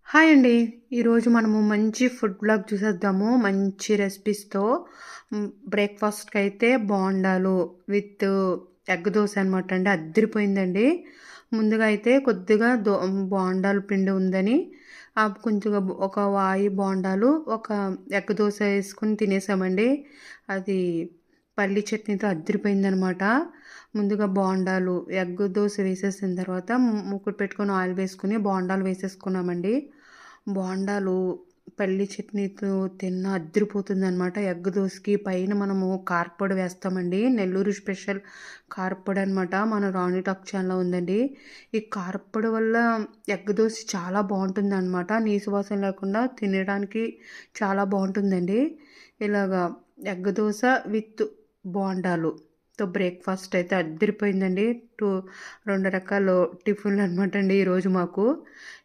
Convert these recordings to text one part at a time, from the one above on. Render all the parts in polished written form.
Hi అండి. ఈరోజు మనము మంచి ఫుడ్ వ్లాగ్ చూసేద్దాము. మంచి రెసిపీస్‌తో బ్రేక్‌ఫాస్ట్‌కైతే బోండాలు విత్ ఎగ్ దోస అనమాట అండి. అద్దిరిపోయిందండి. ముందుగా అయితే కొద్దిగా బోండాల పిండి ఉందని కొంచెంగా ఒక వాయి బోండాలు, ఒక ఎగ్ దోస ఏసుకొని తినేసామండి. అది పల్లి చట్నీతో అద్దిరిపోయిందనమాట. ముందుగా బోండాలు, ఎగ్ దోస వేసేసిన తర్వాత మూకుడు పెట్టుకొని ఆయిల్ వేసుకొని బోండాలు వేసేసుకున్నామండి. బోండాలు పల్లి చట్నీతో తిన్నా అద్దిరిపోతుందనమాట. ఎగ్ దోసకి పైన మనము కారప్పొడి వేస్తామండి. నెల్లూరు స్పెషల్ కారప్పొడి అనమాట. మన రాణి టాక్ ఛానల్‌లో ఉందండి. ఈ కారప్పొడి వల్ల ఎగ్ దోస చాలా బావుంటుందనమాట. నీసు వాసన లేకుండా తినడానికి చాలా బావుంటుందండి. ఇలాగా ఎగ్ దోస విత్ బోండాలుతో బ్రేక్‌ఫాస్ట్ అయితే అద్దిరిపోయిందండి. 2 రకాలు టిఫిన్‌లు అనమాట అండి ఈరోజు మాకు.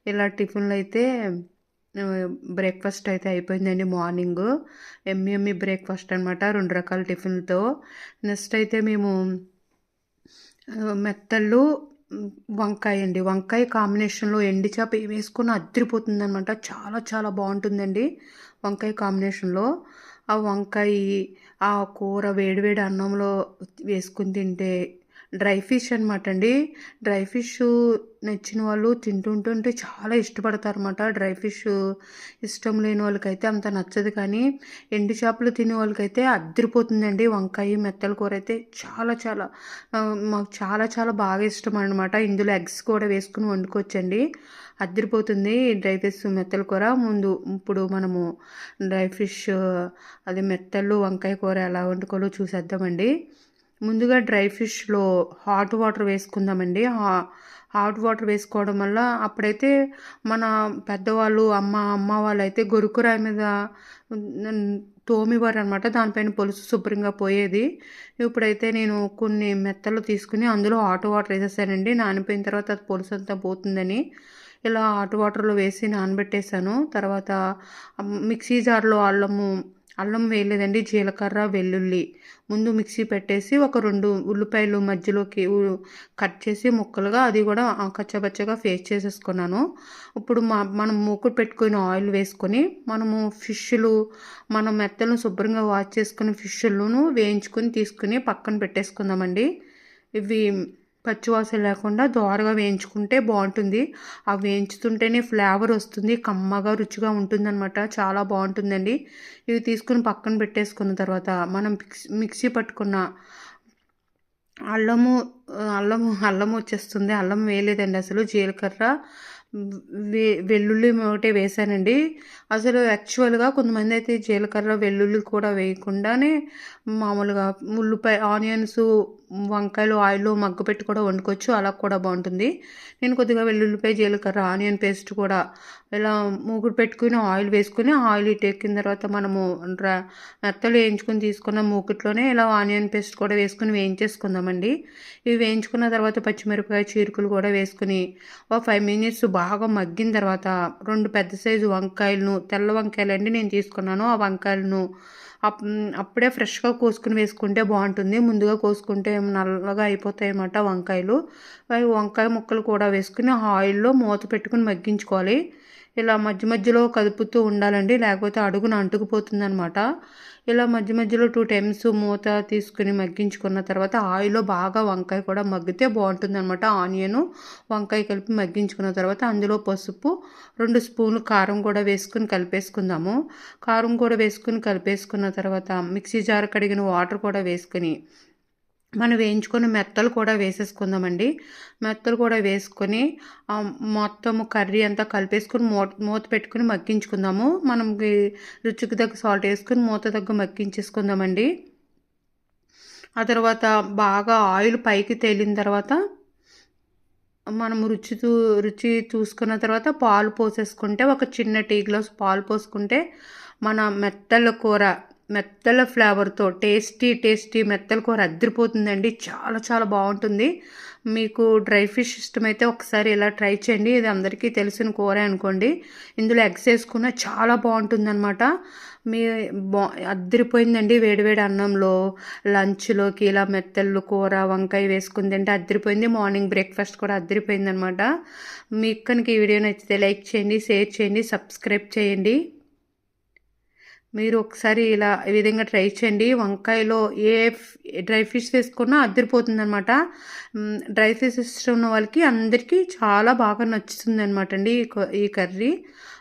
ఇలా టిఫిన్‌లయితే బ్రేక్‌ఫాస్ట్ అయితే అయిపోయిందండి మార్నింగు. యమ్మీ బ్రేక్‌ఫాస్ట్ అనమాట 2 రకాల టిఫిన్‌లతో. నెక్స్ట్ అయితే మేము మెత్తళ్ళు, వంకాయ అండి. వంకాయ కాంబినేషన్‌లో ఎండు చేప వేసుకొని అద్దిరిపోతుందనమాట. చాలా చాలా బావుంటుందండి వంకాయ కాంబినేషన్‌లో. ఆ వంకాయి, ఆ కూర వేడి వేడి అన్నంలో వేసుకొని తింటే డ్రై ఫిష్ అనమాట అండి. డ్రై ఫిషు నచ్చిన వాళ్ళు తింటుంటుంటే చాలా ఇష్టపడతారనమాట. డ్రై ఫిషు ఇష్టం లేని వాళ్ళకైతే అంత నచ్చదు, కానీ ఎండు చేపలు తినే వాళ్ళకైతే అద్దిరిపోతుందండి. వంకాయ మెత్తల కూర అయితే చాలా చాలా మాకు చాలా చాలా బాగా ఇష్టం అనమాట. ఇందులో ఎగ్స్ కూడా వేసుకొని వండుకోవచ్చండి. అద్దిరిపోతుంది డ్రై ఫిష్ మెత్తల కూర. ఇప్పుడు మనము డ్రై ఫిష్ అది మెత్తలు వంకాయ కూర ఎలా వండుకోవాలో చూసేద్దామండి. ముందుగా డ్రై ఫిష్‌లో హాట్ వాటర్ వేసుకుందామండి. హాట్ వాటర్ వేసుకోవడం వల్ల అప్పుడైతే మన పెద్దవాళ్ళు అమ్మ వాళ్ళైతే గొరుకురాయి మీద తోమేవారనమాట. దానిపైన పులుసు శుభ్రంగా పోయేది. ఇప్పుడైతే నేను కొన్ని మెత్తలు తీసుకొని అందులో హాట్ వాటర్ వేసేసానండి. నానిపోయిన తర్వాత అది పులుసంతా పోతుందని. ఇలా హాట్ వాటర్‌లో వేసి నానబెట్టేసాను. తర్వాత మిక్సీ జార్‌లో అల్లం వేయలేదండి. జీలకర్ర, వెల్లుల్లి ముందు మిక్సీ పెట్టేసి ఒక 2 ఉల్లిపాయలు మధ్యలోకి కట్ చేసి ముక్కలుగా అది కూడా కచ్చాపచ్చాగా పేస్ట్ చేసేసుకున్నాను. ఇప్పుడు మనం మూకుడు పెట్టుకొని ఆయిల్ వేసుకొని మనం మెత్తలను శుభ్రంగా వాష్ చేసుకుని ఫిష్‌లను వేయించుకొని తీసుకొని పక్కన పెట్టేసుకుందామండి. ఇవి పచ్చివాసన లేకుండా దోరగా వేయించుకుంటే బావుంటుంది. వేయించుతుంటేనే ఫ్లేవర్ వస్తుంది. కమ్మగా రుచిగా ఉంటుందనమాట. చాలా బావుంటుందండి. ఇవి తీసుకొని పక్కన పెట్టేసుకున్న తర్వాత మనం మిక్సీ పట్టుకున్న అల్లము అల్లం వచ్చేస్తుంది. అల్లం వేయలేదండి అసలు. జీలకర్ర, వెల్లుల్లి ఒకటే వేసానండి. అసలు యాక్చువల్‌గా కొంతమందైతే జీలకర్ర, వెల్లుల్లి కూడా వేయకుండానే మామూలుగా ఆనియన్స్, వంకాయలు ఆయిల్‌లో మగ్గపెట్టి కూడా వండుకోవచ్చు. అలా కూడా బావుంటుంది. నేను కొద్దిగా వెల్లుల్లిపాయ, జీలకర్ర, ఆనియన్ పేస్ట్ కూడా ఇలా మూకుడు పెట్టుకొని ఆయిల్ వేసుకొని ఆయిల్ ఎక్కిన తర్వాత మనము మెత్తలు వేయించుకొని తీసుకున్న మూకుట్లోనే ఇలా ఆనియన్ పేస్ట్ కూడా వేసుకొని వేయించేసుకుందామండి. ఇవి వేయించుకున్న తర్వాత పచ్చిమిరపకాయ చీరుకలు కూడా వేసుకొని ఒక 5 మినిట్స్ బాగా మగ్గిన తర్వాత 2 పెద్ద సైజు వంకాయలను, తెల్ల వంకాయలండి నేను తీసుకున్నాను. ఆ వంకాయలను అప్పుడే ఫ్రెష్‌గా కోసుకొని వేసుకుంటే బావుంటుంది. ముందుగా కోసుకుంటే నల్లగా అయిపోతాయన్నమాట వంకాయలు. వంకాయ ముక్కలు కూడా వేసుకొని ఆయిల్‌లో మూత పెట్టుకొని మగ్గించుకోవాలి. ఇలా మధ్య మధ్యలో కదుపుతూ ఉండాలండి. లేకపోతే అడుగున అంటుకుపోతుందనమాట. ఇలా మధ్య మధ్యలో 2 టైమ్స్ మూత తీసుకొని మగ్గించుకున్న తర్వాత ఆయిల్‌లో బాగా వంకాయ కూడా మగ్గితే బావుంటుందనమాట. ఆనియను, వంకాయ కలిపి మగ్గించుకున్న తర్వాత అందులో పసుపు, 2 స్పూన్లు కారం కూడా వేసుకొని కలిపేసుకుందాము. కారం కూడా వేసుకొని కలిపేసుకున్న తర్వాత మిక్సీ జార్ కడిగిన వాటర్ కూడా వేసుకొని మనం వేయించుకున్న మెత్తలు కూడా వేసేసుకుందామండి. మెత్తలు కూడా వేసుకొని మొత్తము కర్రీ అంతా కలిపేసుకొని మూత పెట్టుకొని మగ్గించుకుందాము. మనకి రుచికి తగ్గ సాల్ట్ వేసుకొని మూత తగ్గ మగ్గించేసుకుందామండి. ఆ తర్వాత బాగా ఆయిల్ పైకి తేలిన తర్వాత మనము రుచి చూసుకున్న తర్వాత పాలు పోసేసుకుంటే ఒక చిన్న టీ గ్లాస్ పాలు పోసుకుంటే మన మెత్తల ఫ్లేవర్‌తో టేస్టీ మెత్తల కూర అద్దిరిపోతుందండి. చాలా చాలా బావుంటుంది. మీకు డ్రై ఫిష్ ఇష్టమైతే ఒకసారి ఇలా ట్రై చేయండి. ఇది అందరికీ తెలిసిన కూరే అనుకోండి. ఇందులో ఎగ్స్ వేసుకున్న చాలా బాగుంటుందన్నమాట. మీ బా అద్దరిపోయిందండి వేడివేడి అన్నంలో, లంచ్‌లోకి ఇలా మెత్తళ్ళు కూర, వంకాయ వేసుకొని తింటే అద్దరిపోయింది. మార్నింగ్ బ్రేక్‌ఫాస్ట్ కూడా అద్దరిపోయిందనమాట. మీకు కనుక ఈ వీడియో నచ్చితే లైక్ చేయండి, షేర్ చేయండి, సబ్స్క్రైబ్ చేయండి. మీరు ఒకసారి ఇలా ఈ విధంగా ట్రై చేయండి. వంకాయలో ఏ డ్రై ఫిష్ వేసుకున్నా అద్దరిపోతుందనమాట. డ్రై ఫిష్ ఇష్టం ఉన్న వాళ్ళకి అందరికీ చాలా బాగా నచ్చుతుందనమాట అండి ఈ కర్రీ.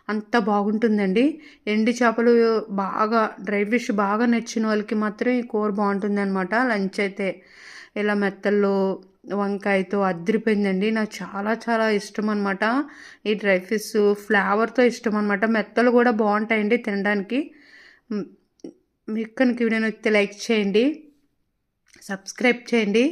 అంత బాగుంటుందండి. ఎండి చేపలు బాగా డ్రై ఫిష్ బాగా నచ్చిన వాళ్ళకి మాత్రం ఈ కూర బాగుంటుందనమాట. లంచ్ అయితే ఇలా మెత్తల్లో వంకాయతో అద్దరిపోయిందండి. నాకు చాలా చాలా ఇష్టం అనమాట. ఈ డ్రై ఫిష్ ఫ్లేవర్తో ఇష్టం అనమాట. మెత్తలు కూడా బాగుంటాయండి తినడానికి. మీకు కనుక వీడియో నచ్చితే లైక్ చేయండి, సబ్స్క్రైబ్ చేయండి.